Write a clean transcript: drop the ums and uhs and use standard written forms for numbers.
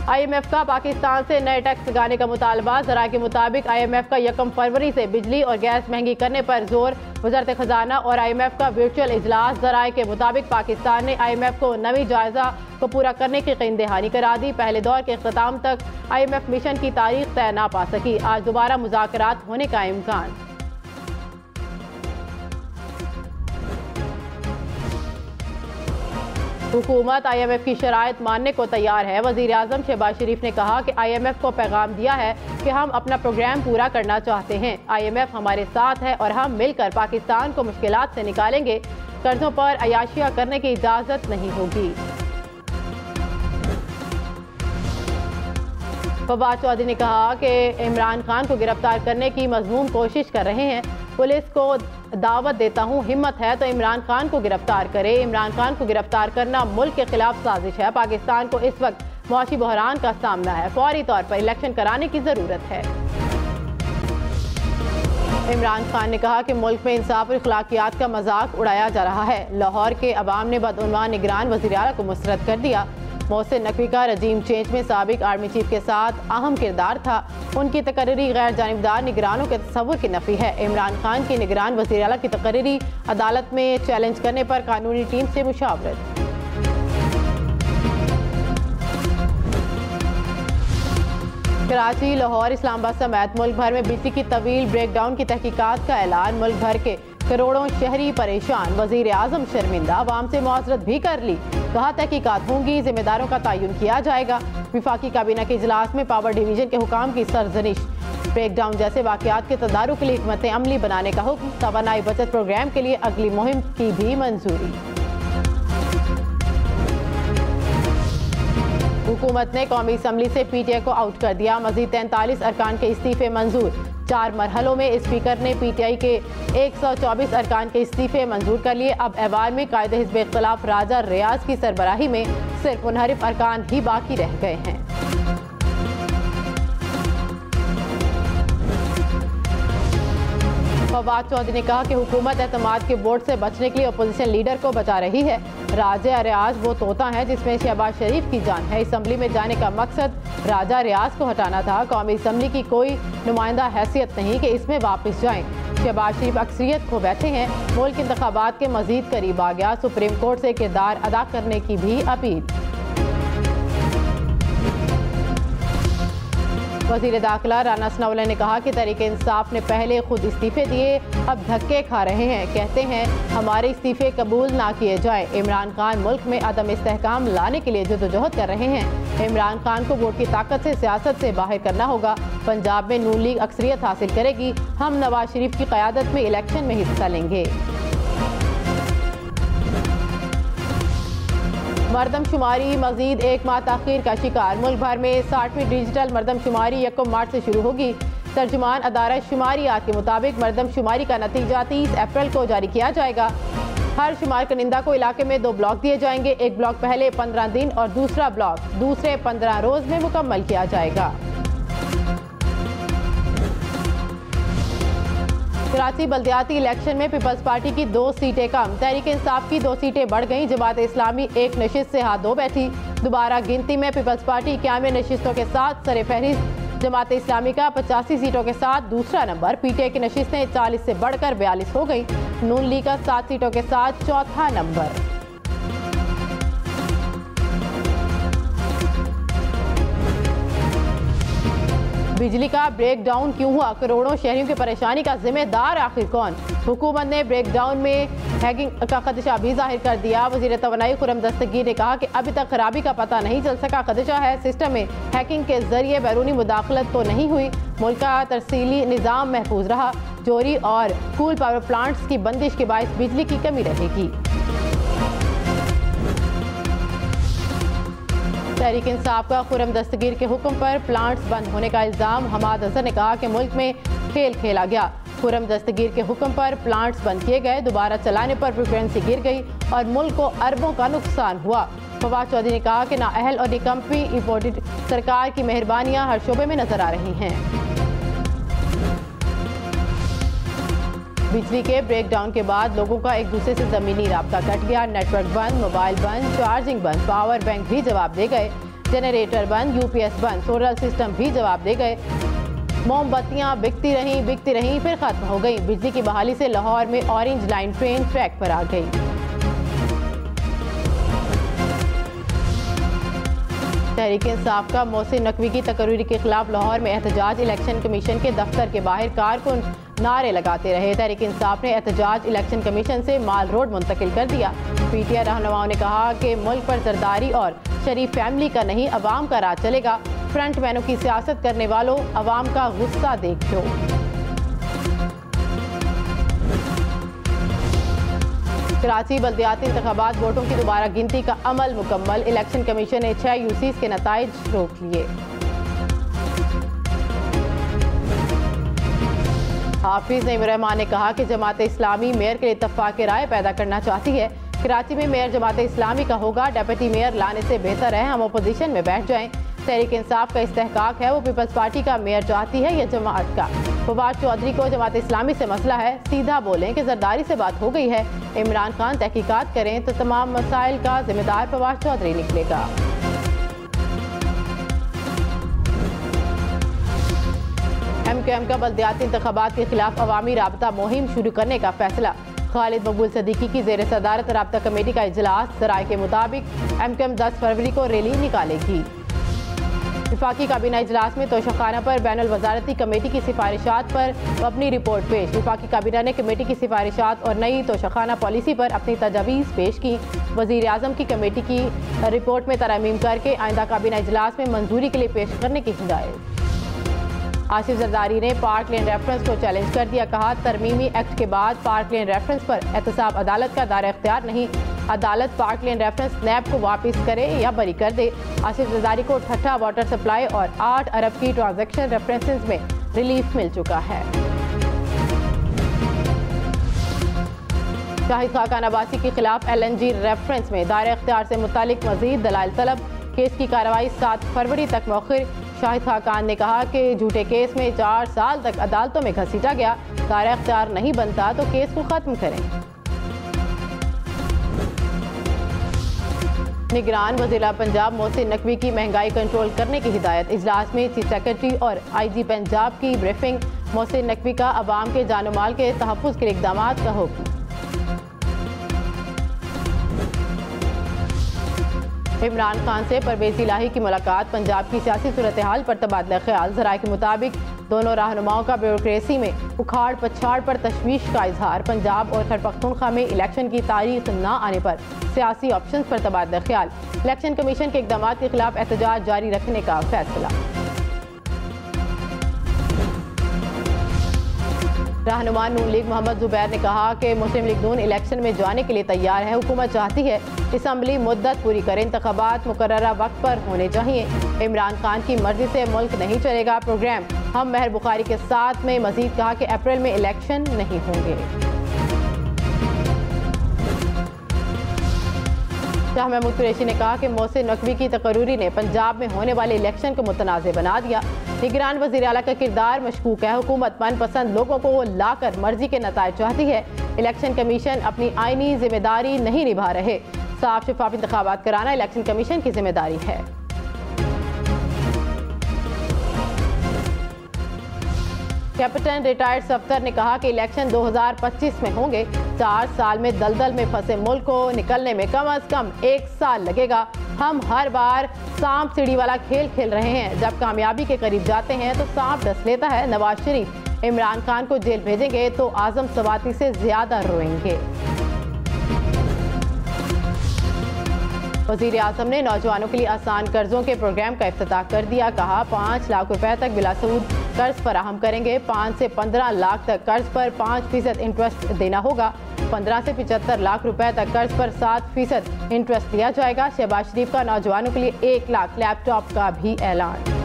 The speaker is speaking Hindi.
IMF का पाकिस्तान से नए टैक्स लगाने का मुतालबा। ज़राए के मुताबिक IMF का 1 फरवरी से बिजली और गैस महंगी करने पर जोर। वज़ारत खजाना और IMF का वर्चुअल इजलास। ज़राए के मुताबिक पाकिस्तान ने IMF को नवी जायजा को पूरा करने की कीन दहानी करा दी। पहले दौर के इख्तिताम तक IMF मिशन की तारीख तय ना पा सकी। आज दोबारा मुज़ाकरात होने का इम्कान। हुकूमत IMF की शराइत मानने को तैयार है। वज़ीर आज़म शहबाज शरीफ ने कहा कि IMF को पैगाम दिया है कि हम अपना प्रोग्राम पूरा करना चाहते हैं। IMF हमारे साथ है और हम मिलकर पाकिस्तान को मुश्किलात से निकालेंगे। कर्जों पर अयाशियां करने की इजाज़त नहीं होगी। फवाद चौधरी ने कहा कि इमरान खान को गिरफ्तार करने की मज़मूम कोशिश कर रहे हैं। पुलिस को दावत देता हूँ, हिम्मत है तो इमरान खान को गिरफ्तार करे। इमरान खान को गिरफ्तार करना मुल्क के खिलाफ साजिश है। पाकिस्तान को इस वक्त मुआशी बहरान का सामना है। फौरी तौर पर इलेक्शन कराने की जरूरत है। इमरान खान ने कहा कि मुल्क में इंसाफ और अखलाकियात का मजाक उड़ाया जा रहा है। लाहौर के अवाम ने बदउनवान निगरान वज़ीर आला को मुस्तरद कर दिया। मोहसिन नकवी का रजीम चेंज में साबिक आर्मी चीफ के साथ अहम किरदार था। उनकी तकर्री गैर जानिबदार निगरानों के तस्वुर की नफी है। इमरान खान की निगरान वज़ीर आला की तकर्री अदालत में चैलेंज करने पर कानूनी टीम से मुशावरत। कराची, लाहौर, इस्लामाबाद समेत मुल्क भर में बिजली की तवील ब्रेकडाउन की तहकीकात का ऐलान। मुल्क भर के करोड़ों शहरी परेशान। वज़ीर आज़म शर्मिंदा, अवाम से मुआज़रत भी कर ली। कहा तहकीकात होंगी, जिम्मेदारों का तयन किया जाएगा। विफाकी काबीना के इजलास में पावर डिवीजन के हुकाम की सरजनिश। ब्रेकडाउन जैसे वाक़यात के तदारुक के लिए हिकमत अमली बनाने का हुक्म। तवानाई बचत प्रोग्राम के लिए अगली मुहिम की भी मंजूरी। हुकूमत ने कौमी असम्बली से PTI को आउट कर दिया। मजीद 43 अरकान के इस्तीफे मंजूर। 4 मरहलों में स्पीकर ने PTI के 124 अरकान के इस्तीफे मंजूर कर लिए। अब ऐवान में कायदे हिज़्ब इख्तिलाफ राजा रियाज की सरबराही में सिर्फ मुनहरिफ अरकान ही बाकी रह गए हैं। फवाद चौधरी ने कहा कि हुकूमत एतमाद के वोट से बचने के लिए अपोजिशन लीडर को बचा रही है। राजा रियाज वो तोता है जिसमें शहबाज शरीफ की जान है। असम्बली में जाने का मकसद राजा रियाज को हटाना था। कौमी असम्बली की कोई नुमाइंदा हैसियत नहीं कि इसमें वापस जाएं। शहबाज शरीफ अक्सरियत खो बैठे हैं। मुल्क इंतखाबात के मजीद करीब आ गया। सुप्रीम कोर्ट से किरदार अदा करने की भी अपील। वज़ीर दाखिला राना सनाउल्लाह ने कहा कि तहरीक इंसाफ ने पहले खुद इस्तीफे दिए, अब धक्के खा रहे हैं। कहते हैं हमारे इस्तीफे कबूल ना किए जाए। इमरान खान मुल्क में अदम इस्तेहकाम लाने के लिए जदोजहद कर रहे हैं। इमरान खान को वोट की ताकत से सियासत से बाहर करना होगा। पंजाब में नून लीग अक्सरियत हासिल करेगी। हम नवाज शरीफ की क़यादत में इलेक्शन में हिस्सा लेंगे। मरदमशुमारी मजीद 1 माह ताख़ीर का शिकार। मुल्क भर में 60वीं डिजिटल मरदमशुमारी 1 मार्च से शुरू होगी। तर्जुमान अदारा शुमारियात के मुताबिक मरदमशुमारी का नतीजा 30 अप्रैल को जारी किया जाएगा। हर शुमार कनिंदा को इलाके में 2 ब्लॉक दिए जाएंगे। एक ब्लॉक पहले 15 दिन और दूसरा ब्लॉक दूसरे 15 रोज में मुकम्मल किया जाएगा। कराची बल्दियाती इलेक्शन में पीपल्स पार्टी की 2 सीटें कम। तहरीक इंसाफ की 2 सीटें बढ़ गईं। जमात इस्लामी 1 नशिस्त से हाथ धो बैठी। दोबारा गिनती में पीपल्स पार्टी 91 नशिस्तों के साथ सरे फहरिस्त। जमात इस्लामी का 85 सीटों के साथ दूसरा नंबर। PTI की नशिस्तें 40 से बढ़कर 42 हो गई। नून लीग का 7 सीटों के साथ चौथा नंबर। बिजली का ब्रेकडाउन क्यों हुआ? करोड़ों शहरियों की परेशानी का जिम्मेदार आखिर कौन? हुकूमत ने ब्रेकडाउन में हैकिंग का खदशा भी जाहिर कर दिया। वज़ीर तवानाई खुर्रम दस्तगीर ने कहा कि अभी तक खराबी का पता नहीं चल सका। खदशा है सिस्टम में हैकिंग के जरिए बैरूनी मुदाखलत तो नहीं हुई। मुल्क का तरसीली निज़ाम महफूज रहा। चोरी और कूल पावर प्लांट्स की बंदिश के बायस बिजली की कमी रहेगी। तहरीक इंसाफ का खुर्रम दस्तगीर के हुक्म पर प्लांट्स बंद होने का इल्ज़ाम। हमाद अजहर ने कहा कि मुल्क में खेल खेला गया। खुर्रम दस्तगीर के हुक्म पर प्लांट्स बंद किए गए। दोबारा चलाने पर फ्रिक्वेंसी गिर गई और मुल्क को अरबों का नुकसान हुआ। फवाद चौधरी ने कहा कि नाअहल और निकम्पी इम्पोर्टेड सरकार की मेहरबानियां हर शोबे में नजर आ रही हैं। बिजली के ब्रेकडाउन के बाद लोगों का एक दूसरे से ज़मीनी राब्ता कट गया। नेटवर्क बंद, मोबाइल बंद, चार्जिंग बंद, पावर बैंक भी जवाब दे गए। जनरेटर बंद, यूपीएस बंद, सोलर सिस्टम भी जवाब दे गए। मोमबत्तियां बिकती रहीं फिर खत्म हो गई। बिजली की बहाली से लाहौर में ऑरेंज लाइन ट्रेन ट्रैक पर आ गई। तहरीक इंसाफ का मोहसिन नकवी की तकरीर के खिलाफ लाहौर में एहतजाज। इलेक्शन कमीशन के दफ्तर के बाहर कारकुन नारे लगाते रहे। तहरीक इंसाफ ने एहतजाज इलेक्शन कमीशन से माल रोड मुंतकिल कर दिया। पीटीआई रहनुमाओं ने कहा कि मुल्क पर जरदारी और शरीफ फैमिली का नहीं, अवाम का राज चलेगा। फ्रंट मैनों की सियासत करने वालों, अवाम का गुस्सा देख लो। कराची बल्दियाती इंतखाबात वोटों की दोबारा गिनती का अमल मुकम्मल। इलेक्शन कमीशन ने 6 यूसीज के नताइज रोक लिए। हाफिज नईम रहमान ने कहा कि जमात इस्लामी मेयर के लिए इत्तफाक राय पैदा करना चाहती है। कराची में मेयर जमात इस्लामी का होगा, डेप्यूटी मेयर लाने से बेहतर है हम अपोजिशन में बैठ जाएं। तहरीक इंसाफ का इस्तेहकाक है, वो पीपल्स पार्टी का मेयर चाहती है या जमात का। फवाद चौधरी को जमात इस्लामी से मसला है, सीधा बोलें कि जरदारी से बात हो गई है। इमरान खान तहकीकात करें तो तमाम मसाइल का जिम्मेदार फवाद चौधरी निकलेगा। MQM का बल्दियाती इंतखाबात के खिलाफ अवामी राबता मुहिम शुरू करने का फैसला। खालिद मकबूल सदीकी की जेर सदारत राबता कमेटी का इजलास। जराये के मुताबिक MQM 10 फरवरी को रैली निकालेगी। विफाकी काबीना इजलास में तोशाखाना पर बैनुल वजारती कमेटी की सिफारिशात पर अपनी रिपोर्ट पेश। विफाकी काबीना ने कमेटी की सिफारिशात और नई तोशाखाना पॉलिसी पर अपनी तजावीज़ पेश की। वज़ीर आज़म की कमेटी की रिपोर्ट में तरमीम करके आइंदा काबीना इजलास में मंजूरी के लिए पेश करने की हिदायत। आसिफ जरदारी ने पार्क लेन रेफरेंस को चैलेंज कर दिया। कहा तरमीमी एक्ट के बाद पार्क लेन रेफरेंस पर एहतसाब अदालत का दायरा इख्तियार नहीं। अदालत पार्क लेन रेफरेंस नैब को वापस करे या बरी कर दे। आसिफ जरदारी को ठट्ठा वाटर सप्लाई और 8 अरब की ट्रांजैक्शन रेफरेंसेस में रिलीफ मिल चुका है। शाहिद खाकान अब्बासी के खिलाफ LNG रेफरेंस में दायरा इख्तियार से मुतालिक मजीद दलाइल तलब। केस की कार्रवाई 7 फरवरी तक मौखिर। शाहिद खाकान ने कहा कि झूठे केस में 4 साल तक अदालतों में घसीटा गया। दायरा इख्तियार नहीं बनता तो केस को खत्म करें। निगरान वज़ीर पंजाब मोहसिन नकवी की महंगाई कंट्रोल करने की हिदायत। इजलास में चीफ सेक्रेटरी और IG पंजाब की ब्रीफिंग। मोहसिन नकवी का अवाम के जानो माल के तहफ़्फ़ुज़ के लिए इक़दामात का हुक्म। इमरान खान से परवेज़ इलाही की मुलाकात। पंजाब की सियासी सूरत हाल पर तबादला ख्याल। ज़राए के मुताबिक दोनों रहनुमाओं का ब्यूरोक्रेसी में उखाड़ पछाड़ पर तशवीश का इजहार। पंजाब और खैबर पख्तूनख्वा में इलेक्शन की तारीख न आने पर सियासी ऑप्शन पर तबादला ख्याल। इलेक्शन कमीशन के इक़दामात के खिलाफ एहतजाज जारी रखने का फैसला। रहनुमा नून लीग मोहम्मद जुबैर ने कहा कि मुस्लिम लीग नून इलेक्शन में जाने के लिए तैयार है। हुकूमत चाहती है असम्बली मुद्दत पूरी करे, इंतखाबात मुकर्ररा वक्त पर होने चाहिए। इमरान खान की मर्जी से मुल्क नहीं चलेगा प्रोग्राम। हम महर बुखारी के साथ में मजीद कहा कि अप्रैल में इलेक्शन नहीं होंगे। शाह महमूद कुरैशी ने कहा कि मोहसिन नकवी की तकरीरी ने पंजाब में होने वाले इलेक्शन को मुतनाज़ बना दिया। निगरान वज़ीर आला का किरदार मशकूक है। हुकूमत मनपसंद लोगों को लाकर मर्जी के नताइज चाहती है। इलेक्शन कमीशन अपनी आईनी जिम्मेदारी नहीं निभा रहे। साफ शफाफ इंतखाबात कराना इलेक्शन कमीशन की जिम्मेदारी है। कैप्टन रिटायर्ड सफ्तर ने कहा कि इलेक्शन 2025 में होंगे। 4 साल में दलदल में फंसे मुल्क को निकलने में कम अज कम 1 साल लगेगा। हम हर बार सांप सीढ़ी वाला खेल खेल रहे हैं। जब कामयाबी के करीब जाते हैं तो सांप डस लेता है। नवाज शरीफ इमरान खान को जेल भेजेंगे तो आजम सवाती से ज्यादा रोएंगे। वज़ीर आज़म ने नौजवानों के लिए आसान कर्जों के प्रोग्राम का इफ्तिताह कर दिया। कहा 5 लाख रुपए तक बिलासूद कर्ज फराहम करेंगे। 5 से 15 लाख तक कर्ज पर 5% इंटरेस्ट देना होगा। 15 से 75 लाख रुपए तक कर्ज पर 7% इंटरेस्ट दिया जाएगा। शहबाज शरीफ का नौजवानों के लिए 1 लाख लैपटॉप का भी ऐलान।